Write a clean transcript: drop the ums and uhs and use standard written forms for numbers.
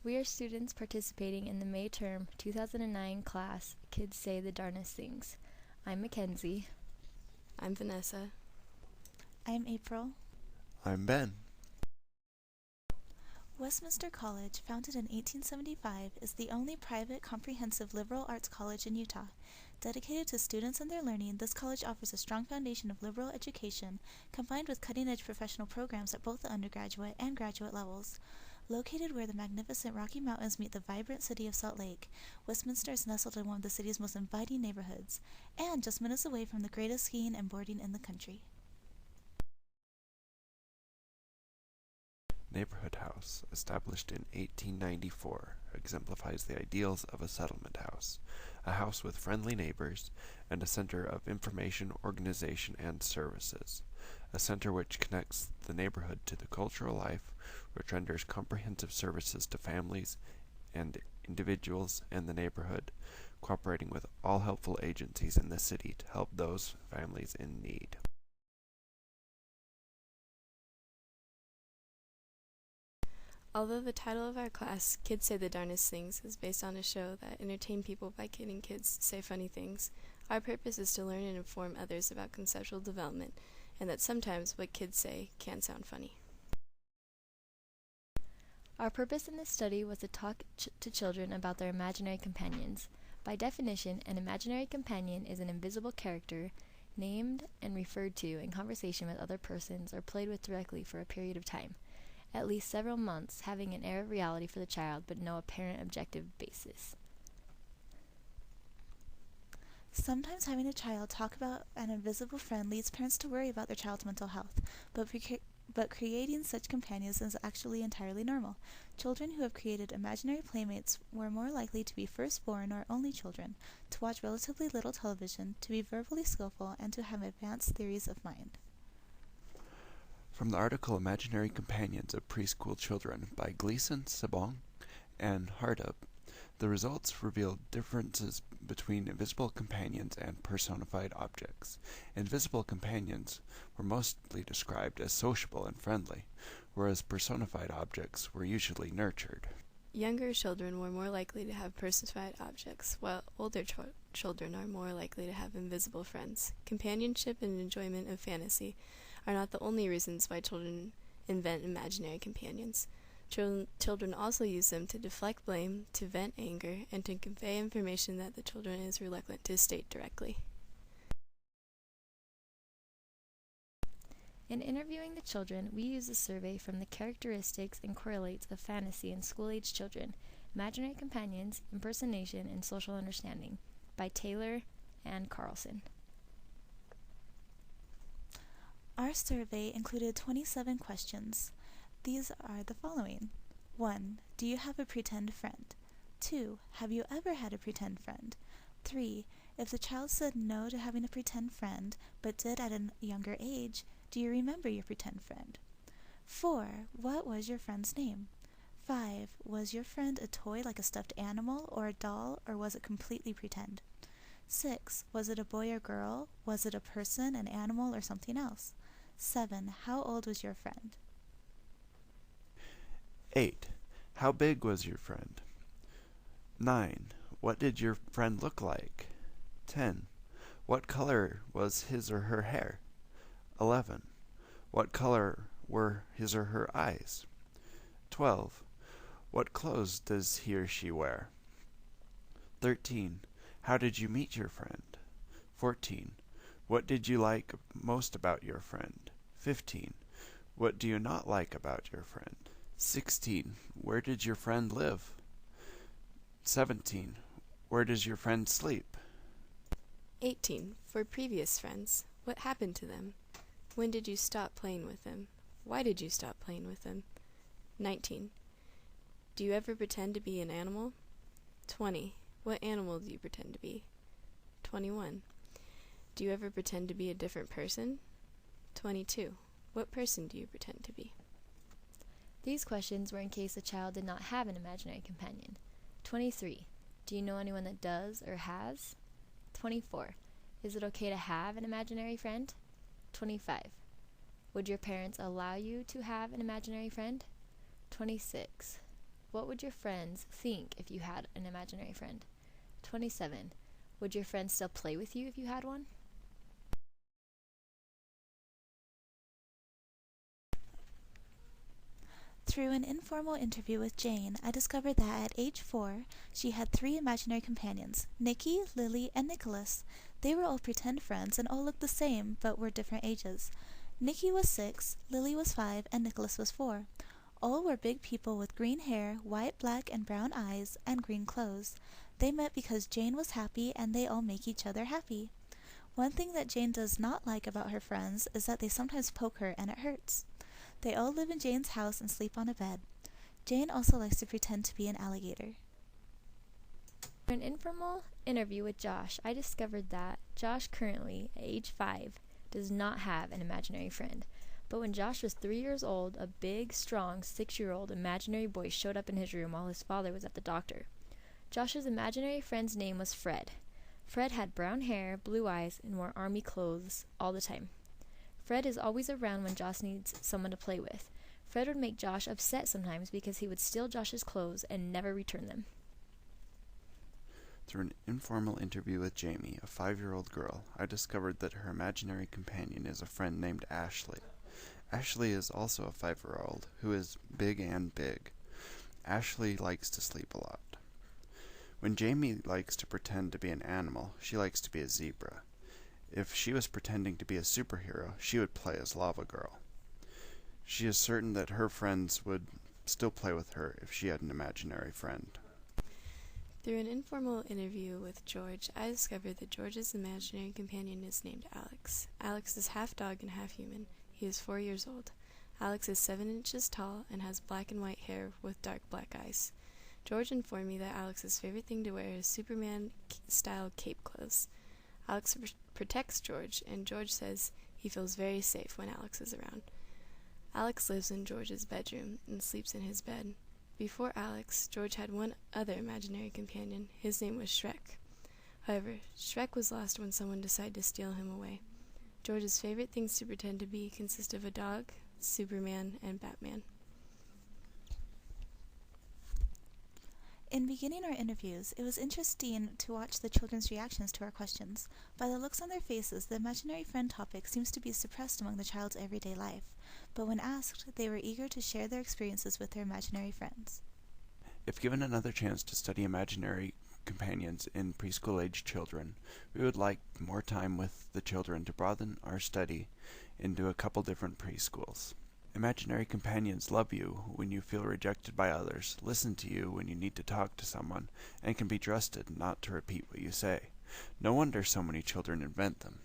We are students participating in the May term 2009 class Kids Say the Darndest Things. I'm Mackenzie. I'm Vanessa. I'm April. I'm Ben. Westminster College, founded in 1875, is the only private, comprehensive liberal arts college in Utah. Dedicated to students and their learning, this college offers a strong foundation of liberal education, combined with cutting-edge professional programs at both the undergraduate and graduate levels. Located where the magnificent Rocky Mountains meet the vibrant city of Salt Lake, Westminster is nestled in one of the city's most inviting neighborhoods, and just minutes away from the greatest skiing and boarding in the country. Neighborhood house, established in 1894, exemplifies the ideals of a settlement house, a house with friendly neighbors, and a center of information, organization, and services, a center which connects the neighborhood to the cultural life, which renders comprehensive services to families and individuals in the neighborhood, cooperating with all helpful agencies in the city to help those families in need. Although the title of our class, Kids Say the Darndest Things, is based on a show that entertained people by getting kids to say funny things, our purpose is to learn and inform others about conceptual development, and that sometimes what kids say can sound funny. Our purpose in this study was to talk to children about their imaginary companions. By definition, an imaginary companion is an invisible character named and referred to in conversation with other persons or played with directly for a period of time, at least several months, having an air of reality for the child but no apparent objective basis. Sometimes having a child talk about an invisible friend leads parents to worry about their child's mental health, but creating such companions is actually entirely normal. Children who have created imaginary playmates were more likely to be firstborn or only children, to watch relatively little television, to be verbally skillful, and to have advanced theories of mind. From the article Imaginary Companions of Preschool Children by Gleason, Sabong, and Hardup, the results revealed differences between invisible companions and personified objects. Invisible companions were mostly described as sociable and friendly, whereas personified objects were usually nurtured. Younger children were more likely to have personified objects, while older children are more likely to have invisible friends. Companionship and enjoyment of fantasy are not the only reasons why children invent imaginary companions. Children also use them to deflect blame, to vent anger, and to convey information that the children is reluctant to state directly. In interviewing the children, we use a survey from the characteristics and correlates of fantasy in school-age children, imaginary companions, impersonation, and social understanding by Taylor and Carlson. Our survey included 27 questions. These are the following. 1. Do you have a pretend friend? 2. Have you ever had a pretend friend? 3. If the child said no to having a pretend friend, but did at a younger age, do you remember your pretend friend? 4. What was your friend's name? 5. Was your friend a toy like a stuffed animal or a doll, or was it completely pretend? 6. Was it a boy or girl? Was it a person, an animal, or something else? 7. How old was your friend? 8. How big was your friend? 9. What did your friend look like? 10. What color was his or her hair? 11. What color were his or her eyes? 12. What clothes does he or she wear? 13. How did you meet your friend? 14. What did you like most about your friend? 15. What do you not like about your friend? 16. Where did your friend live? 17. Where does your friend sleep? 18. For previous friends, what happened to them? When did you stop playing with them? Why did you stop playing with them? 19. Do you ever pretend to be an animal? 20. What animal do you pretend to be? 21. Do you ever pretend to be a different person? 22. What person do you pretend to be? These questions were in case the child did not have an imaginary companion. 23. Do you know anyone that does or has? 24. Is it okay to have an imaginary friend? 25. Would your parents allow you to have an imaginary friend? 26. What would your friends think if you had an imaginary friend? 27. Would your friends still play with you if you had one? Through an informal interview with Jane, I discovered that at age 4, she had 3 imaginary companions, Nikki, Lily, and Nicholas. They were all pretend friends and all looked the same, but were different ages. Nikki was 6, Lily was 5, and Nicholas was 4. All were big people with green hair, white, black, and brown eyes, and green clothes. They met because Jane was happy, and they all make each other happy. One thing that Jane does not like about her friends is that they sometimes poke her and it hurts. They all live in Jane's house and sleep on a bed. Jane also likes to pretend to be an alligator. For an informal interview with Josh, I discovered that Josh currently, at age 5, does not have an imaginary friend. But when Josh was 3 years old, a big, strong 6-year-old imaginary boy showed up in his room while his father was at the doctor. Josh's imaginary friend's name was Fred. Fred had brown hair, blue eyes, and wore army clothes all the time. Fred is always around when Josh needs someone to play with. Fred would make Josh upset sometimes because he would steal Josh's clothes and never return them. Through an informal interview with Jamie, a 5-year-old girl, I discovered that her imaginary companion is a friend named Ashley. Ashley is also a 5-year-old who is big and big. Ashley likes to sleep a lot. When Jamie likes to pretend to be an animal, she likes to be a zebra. If she was pretending to be a superhero, she would play as Lava Girl. She is certain that her friends would still play with her if she had an imaginary friend. Through an informal interview with George, I discovered that George's imaginary companion is named Alex. Alex is half dog and half human. He is 4 years old. Alex is 7 inches tall and has black and white hair with dark black eyes. George informed me that Alex's favorite thing to wear is Superman-style cape clothes. Alex protects George, and George says he feels very safe when Alex is around. Alex lives in George's bedroom and sleeps in his bed. Before Alex, George had one other imaginary companion. His name was Shrek. However, Shrek was lost when someone decided to steal him away. George's favorite things to pretend to be consist of a dog, Superman, and Batman. In beginning our interviews, it was interesting to watch the children's reactions to our questions. By the looks on their faces, the imaginary friend topic seems to be suppressed among the child's everyday life. But when asked, they were eager to share their experiences with their imaginary friends. If given another chance to study imaginary companions in preschool-age children, we would like more time with the children to broaden our study into a couple different preschools. Imaginary companions love you when you feel rejected by others, listen to you when you need to talk to someone, and can be trusted not to repeat what you say. No wonder so many children invent them.